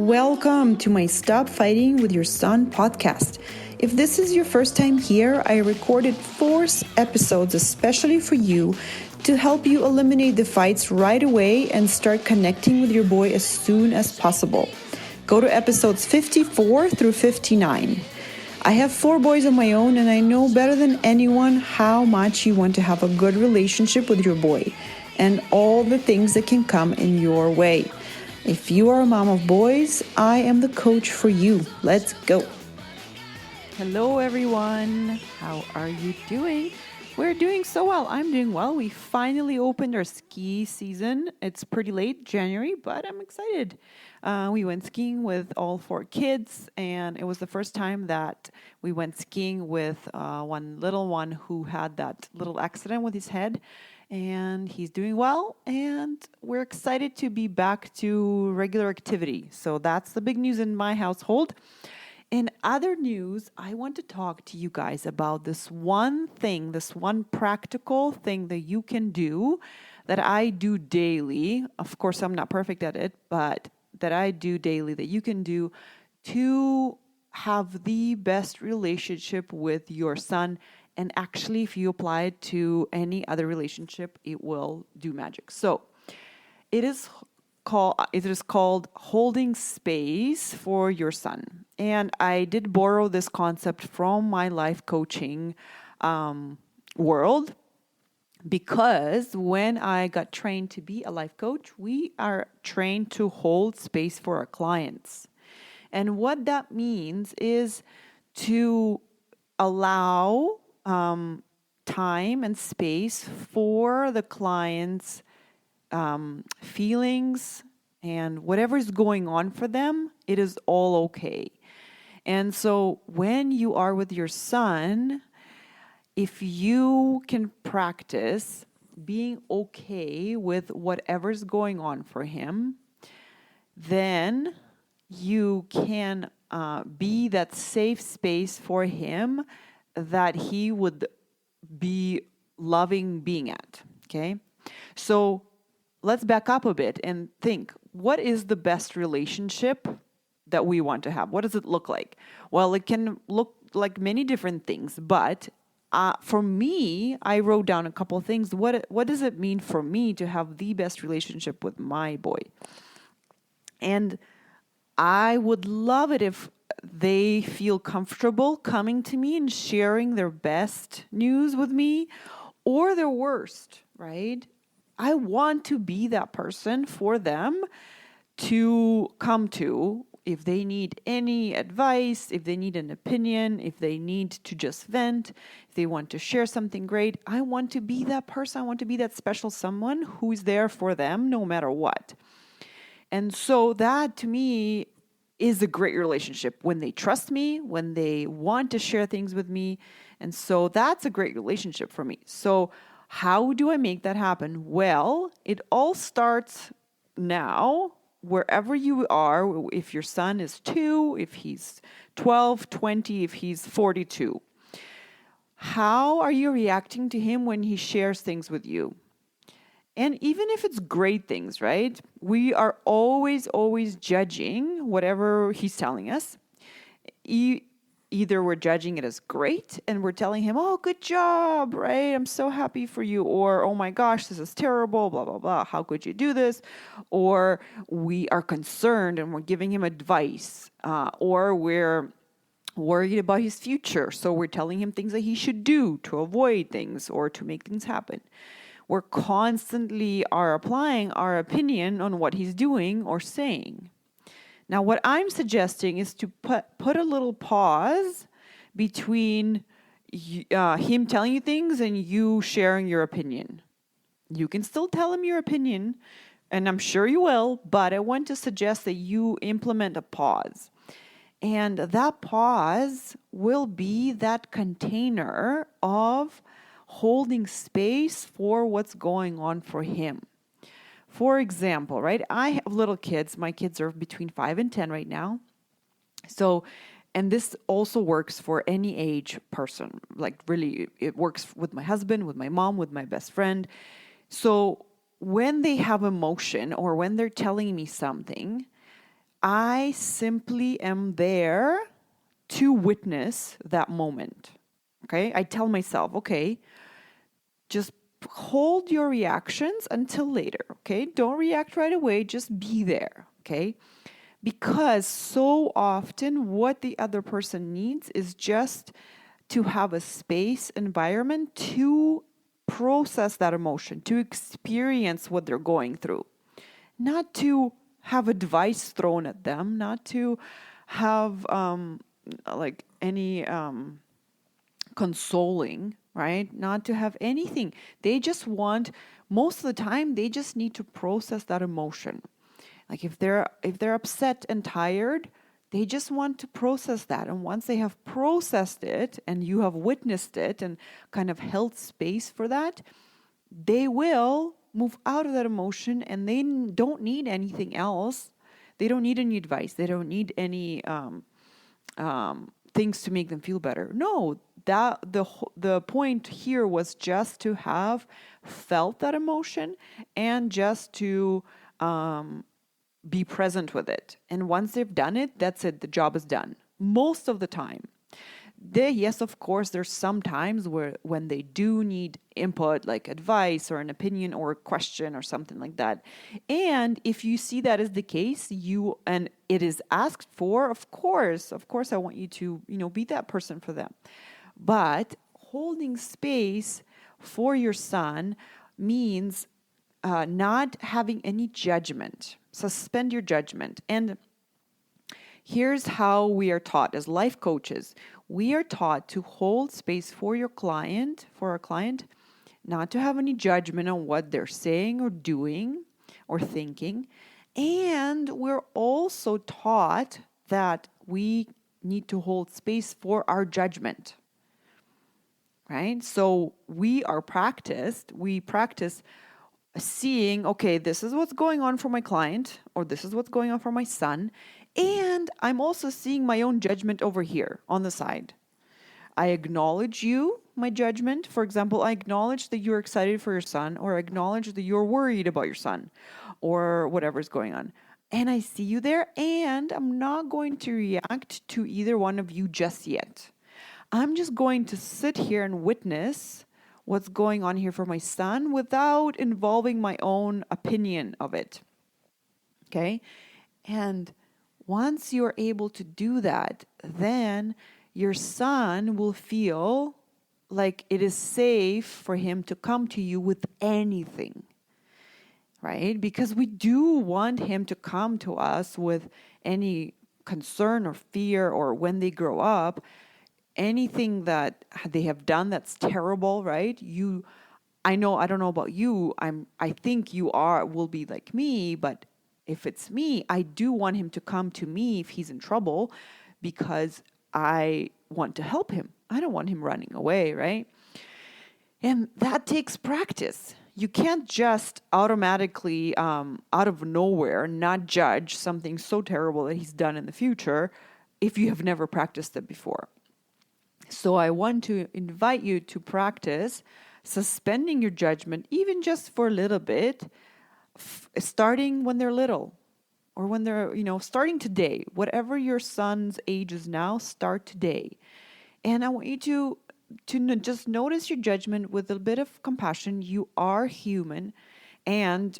Welcome to my Stop Fighting with Your Son podcast. If this is your first time here, I recorded 4 episodes especially for you to help you eliminate the fights right away and start connecting with your boy as soon as possible. Go to episodes 54 through 59. I have 4 boys of my own, and I know better than anyone how much you want to have a good relationship with your boy and all the things that can come in your way. If you are a mom of boys, I am the coach for you. Let's go. Hello, everyone. How are you doing? We're doing so well. I'm doing well. We finally opened our ski season. It's pretty late, January, but I'm excited. We went skiing with all 4 kids, and it was the first time that we went skiing with one little one who had that little accident with his head. And he's doing well, and we're excited to be back to regular activity. So that's the big news in my household. In other news, I want to talk to you guys about this one practical thing that you can do that I do daily. Of course, I'm not perfect at it, but that I do daily that you can do to have the best relationship with your son. And actually, if you apply it to any other relationship, it will do magic. So it is called holding space for your son. And I did borrow this concept from my life coaching world, because when I got trained to be a life coach, we are trained to hold space for our clients. And what that means is to allow time and space for the client's feelings and whatever is going on for them. It is all okay. And so when you are with your son, if you can practice being okay with whatever's going on for him, then you can be that safe space for him that he would be loving being at, okay? So let's back up a bit and think, what is the best relationship that we want to have? What does it look like? Well, it can look like many different things, but for me, I wrote down a couple of things. What does it mean for me to have the best relationship with my boy? And I would love it if they feel comfortable coming to me and sharing their best news with me or their worst, right? I want to be that person for them to come to if they need any advice, if they need an opinion, if they need to just vent, if they want to share something great. I want to be that person. I want to be that special someone who's there for them no matter what. And so that to me is a great relationship when they trust me, when they want to share things with me. And so that's a great relationship for me. So how do I make that happen? Well, it all starts now, wherever you are, if your son is 2, if he's 12, 20, if he's 42. How are you reacting to him when he shares things with you? And even if it's great things, right? We are always judging whatever he's telling us. Either we're judging it as great and we're telling him, oh, good job, right? I'm so happy for you. Or, oh my gosh, this is terrible, blah, blah, blah. How could you do this? Or we are concerned and we're giving him advice. Or we're worried about his future. So we're telling him things that he should do to avoid things or to make things happen. We're constantly applying our opinion on what he's doing or saying. Now, what I'm suggesting is to put a little pause between him telling you things and you sharing your opinion. You can still tell him your opinion, and I'm sure you will, but I want to suggest that you implement a pause. And that pause will be that container of holding space for what's going on for him. For example, right, I have little kids. My kids are between 5 and 10 right now. So, and this also works for any age person. Like really, it works with my husband, with my mom, with my best friend. So when they have emotion or when they're telling me something, I simply am there to witness that moment. Okay. I tell myself, okay, just hold your reactions until later. Okay. Don't react right away. Just be there. Okay. Because so often what the other person needs is just to have a space environment to process that emotion, to experience what they're going through, not to have advice thrown at them, not to have like any consoling, right? Not to have anything. They just want, most of the time, they just need to process that emotion. Like if they're upset and tired, they just want to process that. And once they have processed it and you have witnessed it and kind of held space for that, they will move out of that emotion and they don't need anything else. They don't need any advice. They don't need any things to make them feel better. No, that the point here was just to have felt that emotion and just to be present with it. And once they've done it, that's it. The job is done. Most of the time. Yes, of course, there's some times where when they do need input, like advice or an opinion or a question or something like that. And if you see that as the case, and it is asked for, of course, I want you to, be that person for them. But holding space for your son means not having any judgment. Suspend your judgment. And here's how we are taught as life coaches. We are taught to hold space for our client, not to have any judgment on what they're saying or doing or thinking. And we're also taught that we need to hold space for our judgment. Right? So we practice seeing, okay, this is what's going on for my client, or this is what's going on for my son. And I'm also seeing my own judgment over here on the side. I acknowledge my judgment. For example, I acknowledge that you're excited for your son, or I acknowledge that you're worried about your son, or whatever's going on. And I see you there, and I'm not going to react to either one of you just yet. I'm just going to sit here and witness what's going on here for my son without involving my own opinion of it. Okay? And once you're able to do that, then your son will feel like it is safe for him to come to you with anything. Right? Because we do want him to come to us with any concern or fear, or when they grow up, anything that they have done that's terrible, right? I don't know about you. I think you will be like me, but if it's me, I do want him to come to me if he's in trouble, because I want to help him. I don't want him running away, right? And that takes practice. You can't just automatically, out of nowhere, not judge something so terrible that he's done in the future if you have never practiced it before. So I want to invite you to practice suspending your judgment, even just for a little bit, starting when they're little, or when they're, starting today. Whatever your son's age is now, start today. And I want you to just notice your judgment with a bit of compassion. You are human. And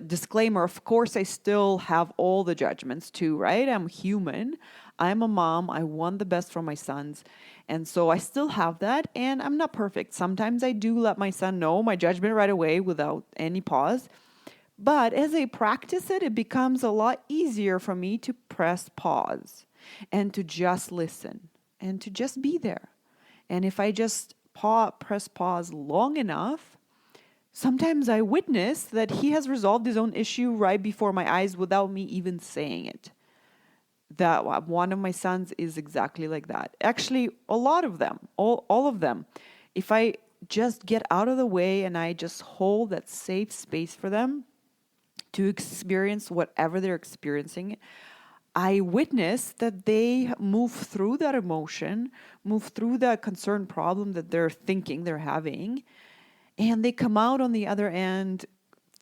disclaimer, of course, I still have all the judgments too, right? I'm human. I'm a mom. I want the best for my sons. And so I still have that. And I'm not perfect. Sometimes I do let my son know my judgment right away without any pause. But as I practice it, it becomes a lot easier for me to press pause and to just listen and to just be there. And if I just press pause long enough, sometimes I witness that he has resolved his own issue right before my eyes without me even saying it. That one of my sons is exactly like that. Actually, a lot of them, all of them. If I just get out of the way and I just hold that safe space for them to experience whatever they're experiencing, I witness that they move through that emotion, move through that concern problem that they're thinking they're having, and they come out on the other end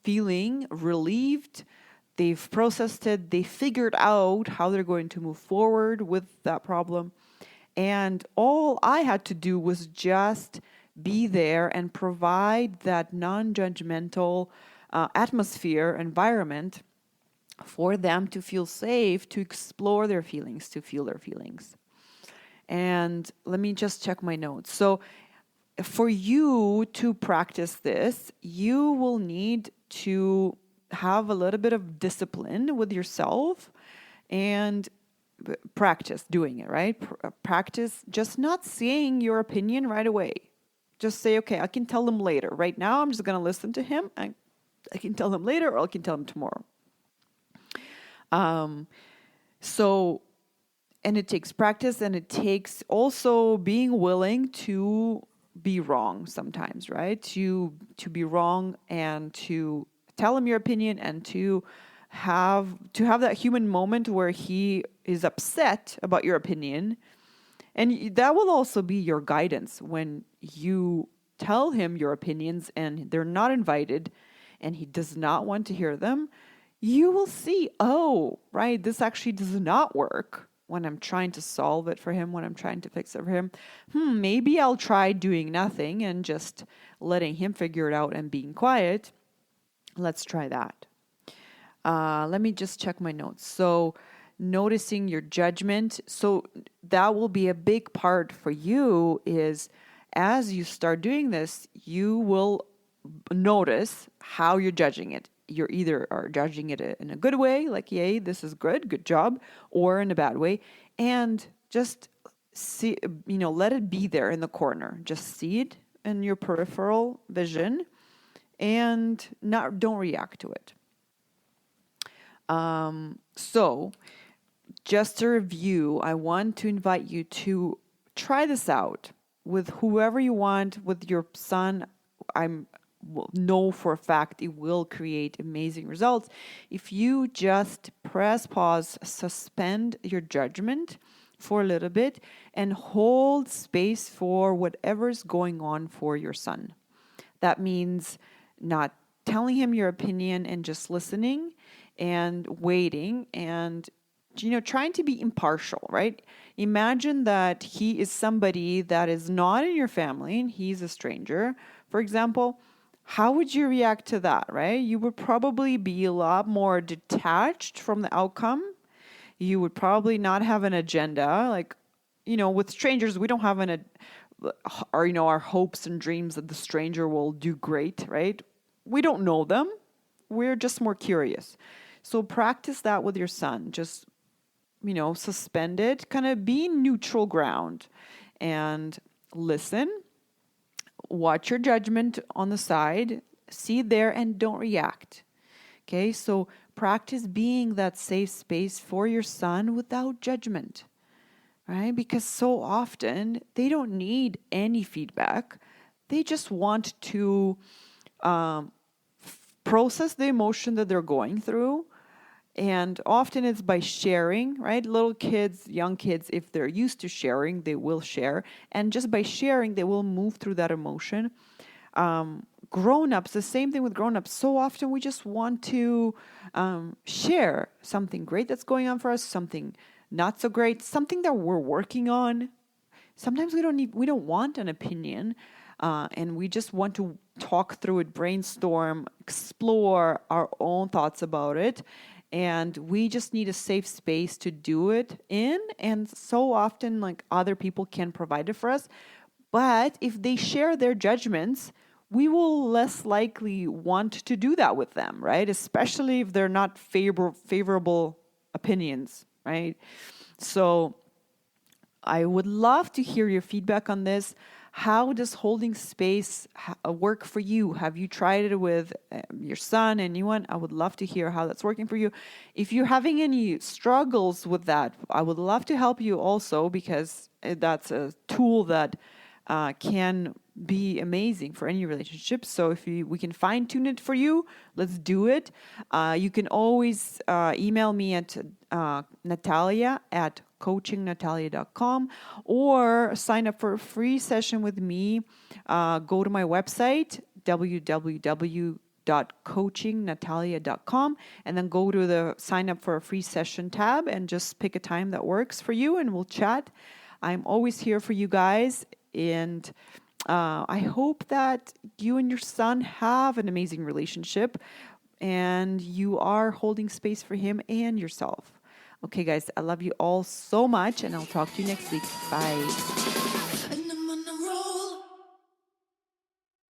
feeling relieved, they've processed it, they figured out how they're going to move forward with that problem. And all I had to do was just be there and provide that non-judgmental atmosphere, environment for them to feel safe, to explore their feelings, to feel their feelings. And let me just check my notes. So for you to practice this, you will need to have a little bit of discipline with yourself and practice doing it, right? Practice just not saying your opinion right away. Just say, okay, I can tell him later. Right now, I'm just going to listen to him. I can tell him later, or I can tell him tomorrow. So, and it takes practice, and it takes also being willing to be wrong sometimes, right? To be wrong and to tell him your opinion, and to have that human moment where he is upset about your opinion. And that will also be your guidance when you tell him your opinions and they're not invited and he does not want to hear them. You will see, oh, right, this actually does not work when I'm trying to solve it for him, when I'm trying to fix it for him. Maybe I'll try doing nothing and just letting him figure it out and being quiet. Let's try that. Let me just check my notes. So noticing your judgment. So that will be a big part for you is as you start doing this, you will notice how you're judging it. You're either are judging it in a good way, like, yay, this is good job, or in a bad way. And just see, let it be there in the corner. Just see it in your peripheral vision and don't react to it. So just to review, I want to invite you to try this out with whoever you want, with your son. I know for a fact it will create amazing results. If you just press pause, suspend your judgment for a little bit and hold space for whatever's going on for your son. That means not telling him your opinion and just listening and waiting and trying to be impartial, right? Imagine that he is somebody that is not in your family and he's a stranger, for example. How would you react to that, right? You would probably be a lot more detached from the outcome. You would probably not have an agenda. Like, with strangers, we don't have our hopes and dreams that the stranger will do great, right? We don't know them. We're just more curious. So practice that with your son. Just, suspend it, kind of be neutral ground and listen. Watch your judgment on the side, see there and don't react. Okay, so practice being that safe space for your son without judgment, right? Because so often they don't need any feedback. They just want to process the emotion that they're going through. And often it's by sharing, right? Little kids, young kids, if they're used to sharing, they will share. And just by sharing, they will move through that emotion. Grown-ups, the same thing with grown-ups. So often we just want to share something great that's going on for us, something not so great, something that we're working on. Sometimes we don't want an opinion, and we just want to talk through it, brainstorm, explore our own thoughts about it. And we just need a safe space to do it in. And so often, like, other people can provide it for us. But if they share their judgments, we will less likely want to do that with them, right? Especially if they're not favorable opinions, right? So I would love to hear your feedback on this. How does holding space work for you? Have you tried it with your son, anyone? I would love to hear how that's working for you. If you're having any struggles with that, I would love to help you also, because that's a tool that can be amazing for any relationship. So if we can fine tune it for you, let's do it. You can always email me at Natalia@coachingnatalia.com or sign up for a free session with me. Go to my website, www coaching.natalia.com, and then go to the sign up for a free session tab and just pick a time that works for you and we'll chat. I'm always here for you guys, and I hope that you and your son have an amazing relationship and you are holding space for him and yourself. Okay, guys, I love you all so much, and I'll talk to you next week. Bye.